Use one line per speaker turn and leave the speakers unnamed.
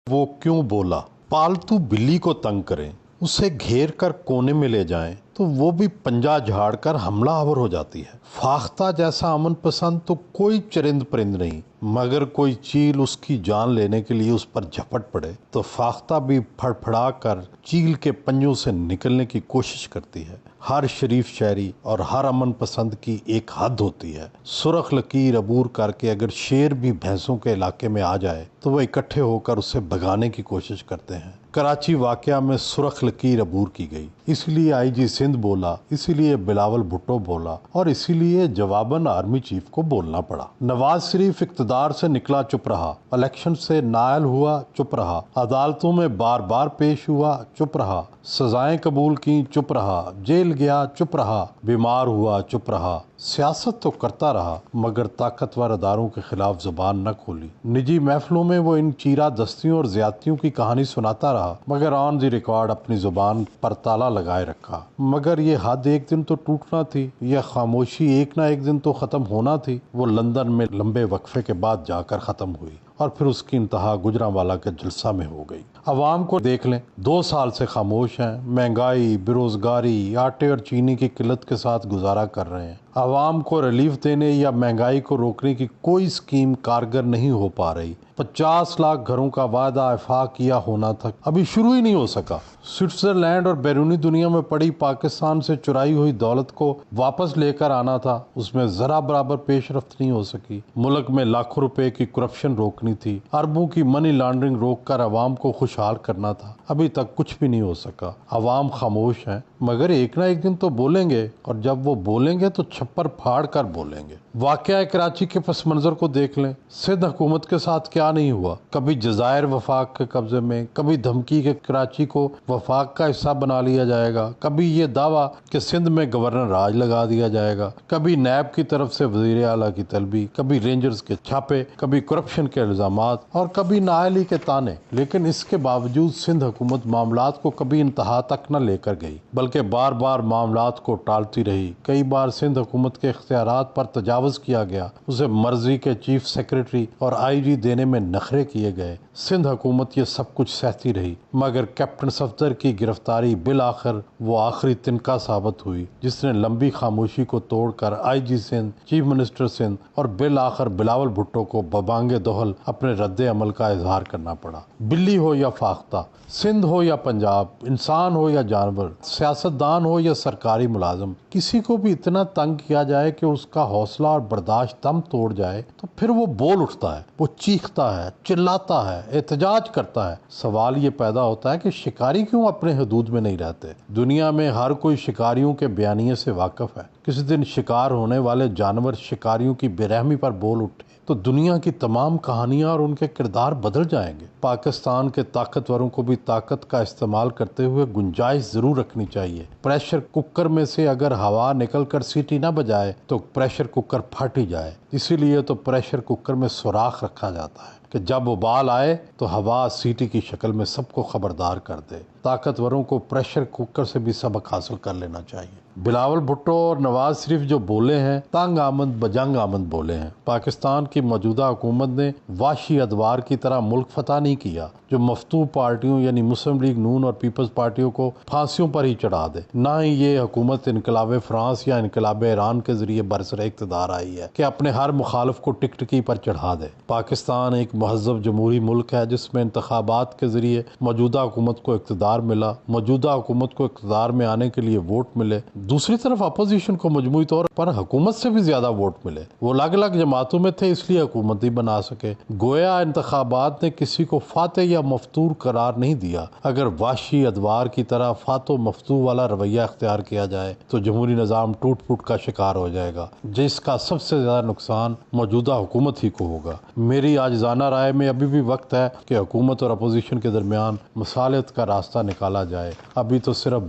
وہ کیوں بولا؟ پالتو بلی کو تنگ کریں، اسے گھیر کر کونے میں لے جائیں تو وہ بھی پنجہ جھاڑ کر حملہ آور ہو جاتی ہے۔ فاختہ جیسا امن پسند تو کوئی چرند پرند نہیں، مگر کوئی چیل اس کی جان لینے کے لیے اس پر جھپٹ پڑے تو فاختہ بھی پھڑ پھڑا کر چیل کے پنجوں سے نکلنے کی کوشش کرتی ہے۔ ہر شریف شہری اور ہر امن پسند کی ایک حد ہوتی ہے۔ سرخ لکیر عبور کر کے اگر شیر بھی بھینسوں کے علاقے میں آ جائے تو وہ اکٹھے ہو کر اسے بھگانے کی کوشش کرتے ہیں۔ کراچی واقعہ میں سرخ لکیر عبور کی گئی، اس لیے آئی جی سندھ بولا، اسی لیے بلاول بھٹو بولا اور اسی لیے جواباً آرمی چیف کو بولنا پڑا۔ نواز شریف اقتدار سے نکلا چپ رہا، الیکشن سے نائل ہوا چپ رہا، عدالتوں میں بار بار پیش ہوا چپ رہا، سزائیں قبول کی چپ رہا، جیل گیا چپ رہا، بیمار ہوا چپ رہا۔ سیاست تو کرتا رہا مگر طاقتور اداروں کے خلاف زبان نہ کھولی۔ نجی محفلوں میں وہ ان چیرہ دستیوں اور زیادتیوں کی کہانی سناتا رہا مگر آن دی ریکارڈ اپنی زبان پر تالا لگائے رکھا۔ مگر یہ حد ایک دن تو ٹوٹنا تھی، یہ خاموشی ایک نہ ایک دن تو ختم ہونا تھی۔ وہ لندن میں لمبے وقفے کے بعد جا کر ختم ہوئی اور پھر اس کی انتہا گجرانوالہ کے جلسہ میں ہو گئی۔ عوام کو دیکھ لیں، 2 سال سے خاموش ہیں، مہنگائی، بے روزگاری، آٹے اور چینی کی قلت کے ساتھ گزارا کر رہے ہیں۔ عوام کو ریلیف دینے یا مہنگائی کو روکنے کی کوئی اسکیم کارگر نہیں ہو پا رہی۔ 50 لاکھ گھروں کا وعدہ افاق کیا ہونا تھا، ابھی شروع ہی نہیں ہو سکا۔ سوئٹزرلینڈ اور بیرونی دنیا میں پڑی پاکستان سے چرائی ہوئی دولت کو واپس لے کر آنا تھا، اس میں ذرا برابر پیش رفت نہیں ہو سکی۔ ملک میں لاکھوں روپے کی کرپشن روکنی تھی، اربوں کی منی لانڈرنگ روک کر عوام کو خوشحال کرنا تھا، ابھی تک کچھ بھی نہیں ہو سکا۔ عوام خاموش ہیں مگر ایک نہ ایک دن تو بولیں گے، اور جب وہ بولیں گے تو چھپر پھاڑ کر بولیں گے۔ واقعہ کراچی کے پس منظر کو دیکھ لیں، سندھ حکومت کے ساتھ کیا نہیں ہوا۔ کبھی جزائر وفاق کے قبضے میں، کبھی دھمکی کہ کراچی کو وفاق کا حصہ بنا لیا جائے گا، کبھی یہ دعویٰ کہ سندھ میں گورنر راج لگا دیا جائے گا، کبھی نیب کی طرف سے وزیر اعلیٰ کی طلبی، کبھی رینجرز کے چھاپے، کبھی کرپشن کے الزامات اور کبھی نااہلی کے تانے۔ لیکن اس کے باوجود سندھ حکومت معاملات کو کبھی انتہا تک نہ لے کر گئی بلکہ بار بار معاملات کو ٹالتی رہی۔ کئی بار سندھ حکومت کے اختیارات پر تجاوز کیا گیا، اسے مرضی کے چیف سیکرٹری اور آئی جی دینے میں نخرے کیے گئے۔ سندھ حکومت یہ سب کچھ سہتی رہی مگر کیپٹن صفدر کی گرفتاری بالآخر وہ آخری تنکا ثابت ہوئی جس نے لمبی خاموشی کو توڑ کر آئی جی سندھ، چیف منسٹر سندھ اور بالآخر بلاول بھٹو کو ببانگ دہل اپنے رد عمل کا اظہار کرنا پڑا۔ بلی ہو یا فاختہ، سندھ ہو یا پنجاب، انسان ہو یا جانور، سیاستدان ہو یا سرکاری ملازم، کسی کو بھی اتنا تنگ کیا جائے کہ اس کا حوصلہ اور برداشت دم توڑ جائے تو پھر وہ بول اٹھتا ہے، وہ چیختا ہے، چلاتا ہے، احتجاج کرتا ہے۔ سوال یہ پیدا ہوتا ہے کہ شکاری کیوں اپنے حدود میں نہیں رہتے؟ دنیا میں ہر کوئی شکاریوں کے بیانیے سے واقف ہے۔ کسی دن شکار ہونے والے جانور شکاریوں کی بے رحمی پر بول اٹھے تو دنیا کی تمام کہانیاں اور ان کے کردار بدل جائیں گے۔ پاکستان کے طاقتوروں کو بھی طاقت کا استعمال کرتے ہوئے گنجائش ضرور رکھنی چاہیے۔ پریشر کوکر میں سے اگر ہوا نکل کر سیٹی نہ بجائے تو پریشر کوکر پھٹ ہی جائے، اسی لیے تو پریشر کوکر میں سوراخ رکھا جاتا ہے کہ جب ابال آئے تو ہوا سیٹی کی شکل میں سب کو خبردار کر دے۔ طاقتوروں کو پریشر کوکر سے بھی سبق حاصل کر لینا چاہیے۔ بلاول بھٹو اور نواز شریف جو بولے ہیں، تنگ آمد بجنگ آمد بولے ہیں۔ پاکستان کی موجودہ حکومت نے وحشی ادوار کی طرح ملک فتح نہیں کیا جو مفتوح پارٹیوں یعنی مسلم لیگ نون اور پیپلز پارٹیوں کو پھانسیوں پر ہی چڑھا دے۔ نہ ہی یہ حکومت انقلاب فرانس یا انقلاب ایران کے ذریعے برسر اقتدار آئی ہے کہ اپنے ہر مخالف کو ٹکٹکی پر چڑھا دے۔ پاکستان ایک مہذب جمہوری ملک ہے جس میں انتخابات کے ذریعے موجودہ حکومت کو اقتدار ملا، موجودہ حکومت کو اقتدار میں آنے کے لیے ووٹ ملے، دوسری طرف اپوزیشن کو مجموعی طور پر حکومت سے بھی زیادہ ووٹ ملے۔ وہ الگ الگ جماعتوں میں تھے اس لیے حکومت ہی بنا سکے۔ گویا انتخابات نے کسی کو فاتح یا مفتور قرار نہیں دیا۔ اگر وحشی ادوار کی طرح فاتح و مفتوح والا رویہ اختیار کیا جائے تو جمہوری نظام ٹوٹ پھوٹ کا شکار ہو جائے گا، جس کا سب سے زیادہ نقصان موجودہ حکومت ہی کو ہوگا۔ میری عاجزانہ رائے میں ابھی بھی وقت ہے کہ حکومت اور اپوزیشن کے درمیان مصالحت کا راستہ نکالا جائے۔ ابھی تو صرف